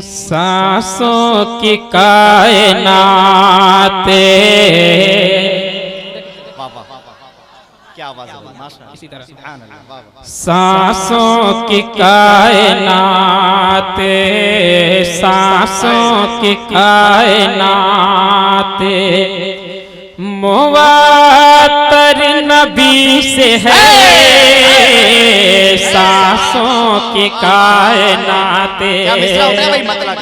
सांसों की कायनात, क्या आवाज है माशाअल्लाह, इसी तरह सुभान अल्लाह। सांसों की कायनात, सांसों की कायनात मुवात्तर नबी से है, सांसों की कायनात। क्या मिसरा होता है भाई मतलब का?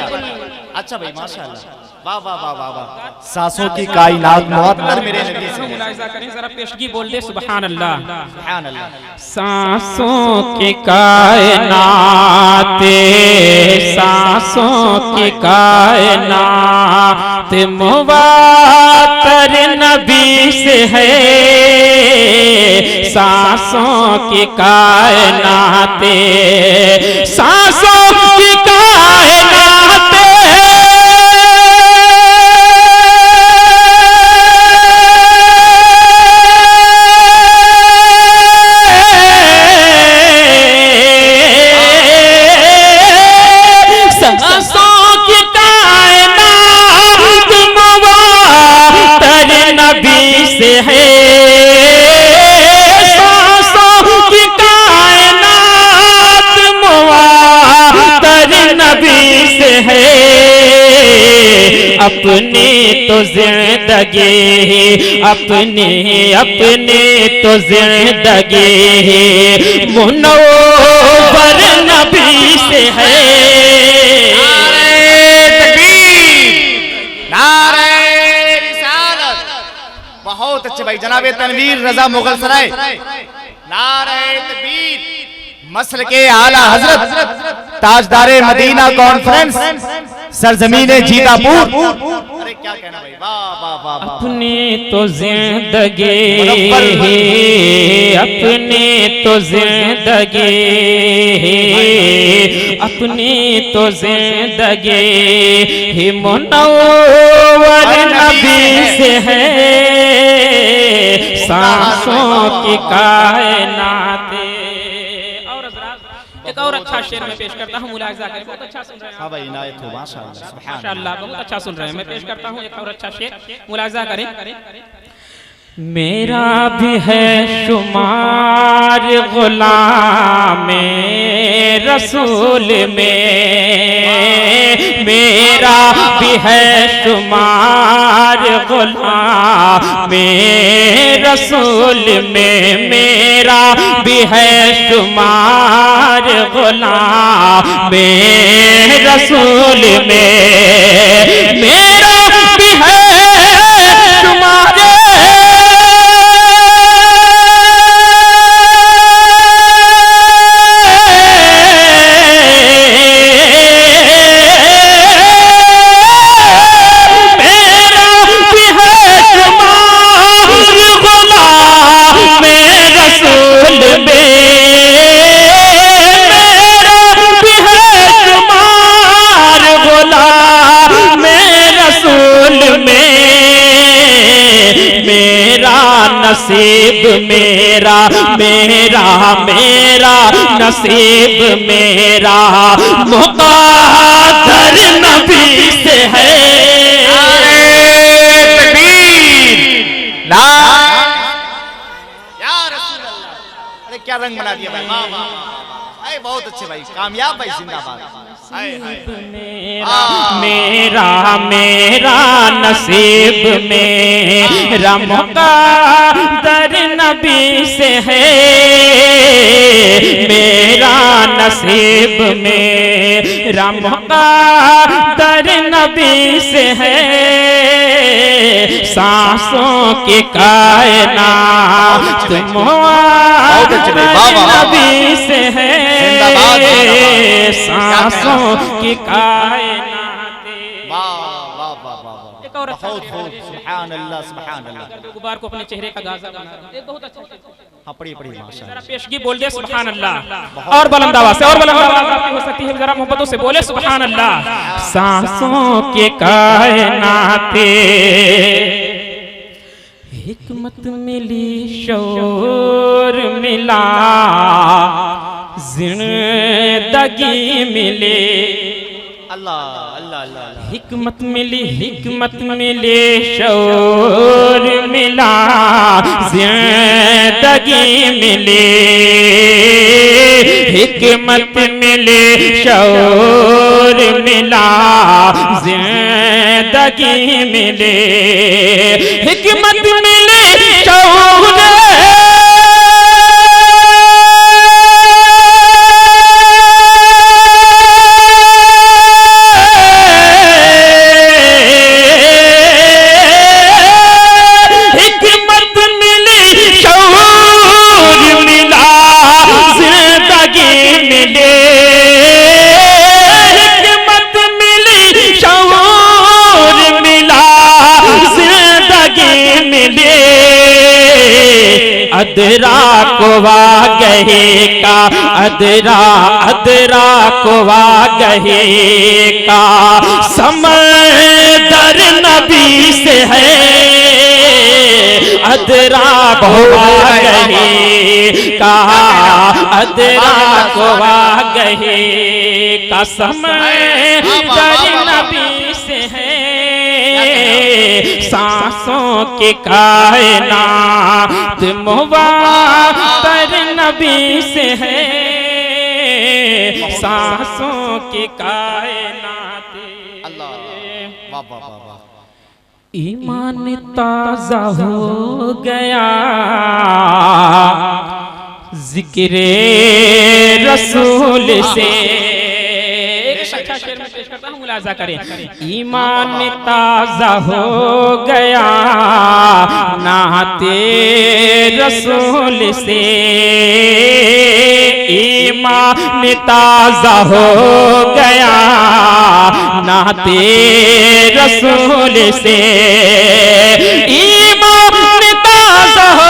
अच्छा भाई माशाअल्लाह, वाह वाह वाह वाह वाह। सांसों की कायनात मुअत्तर मेरे नबी से। मुलाहिजा करें जरा, पेशगी बोल दे सुभान अल्लाह। सुभान अल्लाह। सांसों की कायनात, सांसों की कायनात मुवात्तर नबी से है, सांसों की कायनात, सांसों की कायनात अपने तो जिंदगी, अपने अपने तो जिंदगी मुनव्वर नबी से है। नारे तकबीर, नारे रिसालत। बहुत अच्छे भाई जनाबे तनवीर रजा मुगल सराय। नारे तकबीर, मसल के आला हजरत ताजदारे मदीना कॉन्फ्रेंस सरजमीन जीदापुर। अरे क्या कहना भाई, वाह वाह वाह। अपने तो जिंदगी, अपने तो जिंदगी, अपनी तो जिंदगी मुनव्वर नबी से है, सांसों की कायनात। एक और अच्छा शेर में पेश करता हूँ, मुलाहिजा करें, बहुत अच्छा सुन रहे हैं। हाँ भाई इनायत हो माशाअल्लाह, माशाअल्लाह बहुत अच्छा सुन रहे हैं। मैं पेश करता हूँ एक और अच्छा शेर, मुलाहिजा करें। मेरा भी है शुमार गुलाम रसूल में, मेरा भी है शुमार गुलाम रसूल में, मेरा भी है शुमार गुलाम रसूल में, मेरा भी है शुमार नसीब मेरा, मेरा मेरा नसीब मेरा मुक़द्दर नबी से है। अरे क्या रंग बना दिया भाई, वाह वाह वाह। बहुत अच्छे भाई, कामयाब भाई, जिंदाबाद। मेरा मेरा नसीब मेरा मुक़द्दर नबी से है, मेरा नसीब मेरा मुक़द्दर नबी से है, सांसों की कायनात मुक़द्दर नबी से है, सांसों की कायनात। वाह वाह वाह वाह। एक और अच्छा बहुत खूब, सुभान अल्लाह सुभान अल्लाह। गुबार को अपने चेहरे का गाज़ा बना, एक बहुत अच्छा। हाँ पढ़िए पढ़िए माशाअल्लाह। जरा पेशगी बोल दे सुभान अल्लाह, और बुलंद आवाज से, और बुलंद आवाज आपकी हो सकती है, जरा मोहब्बतों से बोले सुभान अल्लाह। सांसों की कायनात हिकमत मिली, शौर मिला, जिंदगी मिले, अल्लाह अल्लाह अल्लाह। हिकमत मिली शौर मिला, जिंदगी मिली। हिकमत मिली शौर मिला, जिंदगी मिली। हिकमत मिली शौर अदरा को वागहे का, अदरा को वागहे का समंदर नबी से है। अदरा को वागहे का, अदरा को वागहे का समंदर नबी से है। सांसों के कायनात मुबातर नबी से है। सांसों के कायनात। अल्लाह वाह वाह वाह वाह। ईमान ताजा हो गया, जिक्रे रसूल से। अच्छा शेर में पेश करता हूँ, मुलाजा करें। ईमान ताजा हो गया नाते रसूल से। ईमान ताजा हो गया नाते रसूल से। ईमान ताजा हो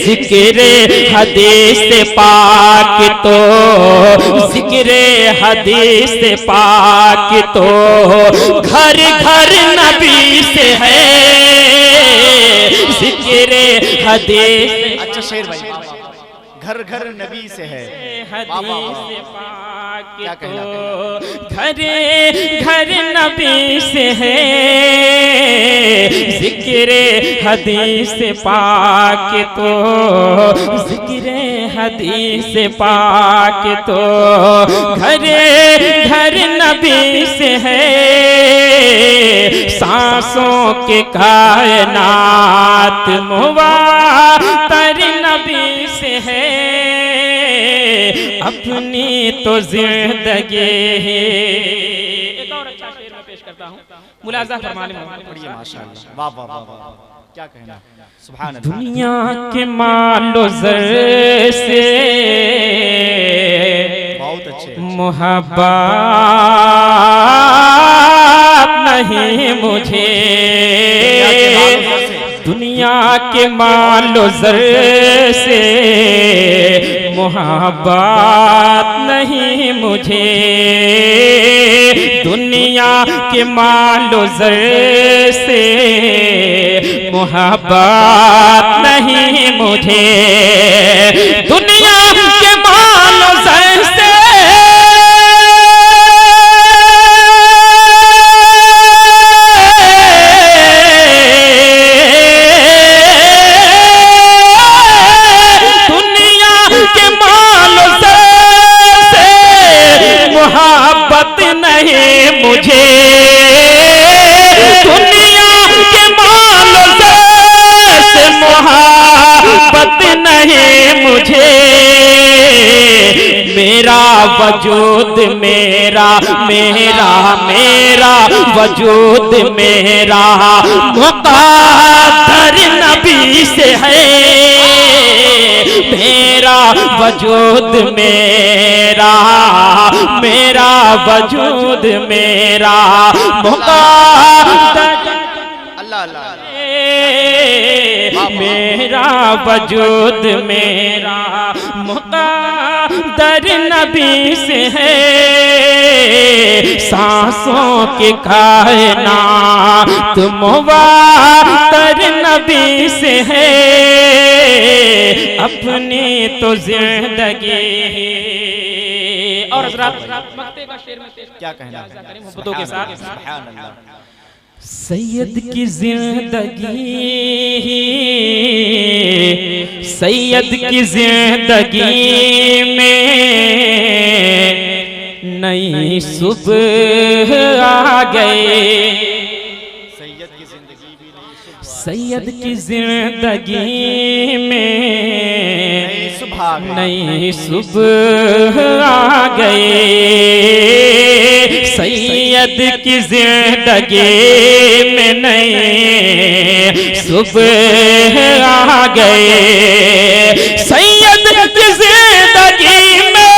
जिक्रे हदीस पाक तो, जिक्रे हदीस पाक तो घर घर नबी से है। जिक्रे हदीस। अच्छा शेर भाई, घर घर नबी से है। हदीस पाक तो घर घर नबी से है। जिक्रे हदीस पाक तो, जिक्रे हदीस पाक तो घर घर नबी से है। सांसों के कायनात मुबातर नबी से है। अपनी तो जिंदगी है। एक और अच्छा शेर में पेश करता हूँ, मुलाजा फरमाने में। माशाअल्लाह वाह वाह वाह वाह, क्या कहना, सुभान अल्लाह। दुनिया के मालो ज़र से बहुत अच्छे मोहब्बत नहीं मुझे। दुनिया के मालो ज़र से मोहब्बत नहीं मुझे। दुनिया के मालो ज़र से मोहब्बत नहीं मुझे। दुनिया के मालो ज़र से मोहब्बत नहीं मुझे। दुनिया के मालो से मोहब्बत नहीं मुझे। मेरा वजूद मेरा मेरा मेरा वजूद मेरा मुक़द्दर नबी से है। मेरा वजूद मेरा मेरा वजूद मेरा मुक़द्दर अल्लाह अल्लाह मेरा वजूद मेरा मुक़द्दर नबी से है सांसों के कायनात मुवत्तर नबी से है अपनी तो जिंदगी और हज़रात मक्ते का शेर में क्या कहना मोहब्बतों के साथ सुभान अल्लाह। सैयद की जिंदगी सैयद की जिंदगी में नई सुबह आ गए सैयद की जिंदगी भी नहीं सैयद की जिंदगी में नई सुबह आ गए सैयद की जिंदगी में नई सुबह आ गए सैयद की जिंदगी में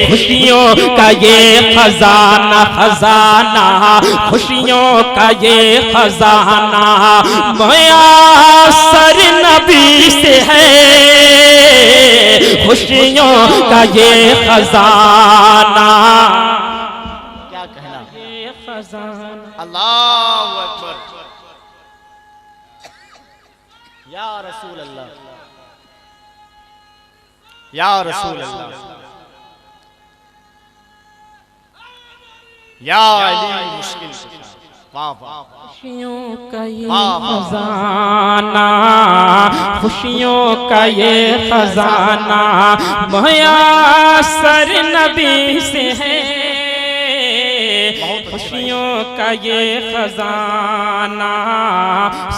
खुशियों का ये खजाना खजाना खुशियों का ये खजाना मुयस्सर नबी से है खुशियों का ये खजाना क्या कहना ये खजाना अल्लाहु अकबर या रसूल अल्लाह या रसूल अल्लाह या अली मुश्किल वाह वाह खुशियों का ये खजाना खुशियों का ये खजाना मुयस्सर नबी से है खुशियों का ये खजाना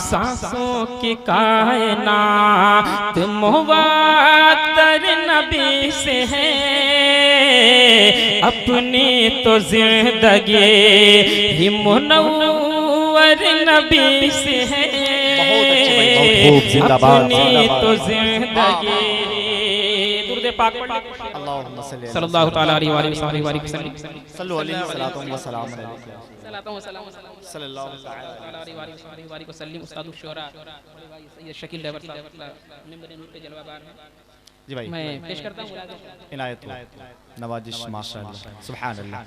सांसों की कायनात मुवत्तर नबी से है अपनी तो जिंदगी ही मुनव्वर नबी से है अपनी तो जिंदगी दुरूद पाक पढ़ अल्लाहुम्मा सल्लल्लाहु तआला अलैहि वसल्लम सल्लु अलैहि सलातो व सलाम सलातो व सलाम सल्लल्लाहु तआला अलैहि वसल्लम उस्ताद शुरा सैयद शकील ड्राइवर साहब मेंबर नूर के जलवा बार जी भाई मैं पेश करता हूं इनायत नवाजिश माशाअल्लाह सुभान अल्लाह।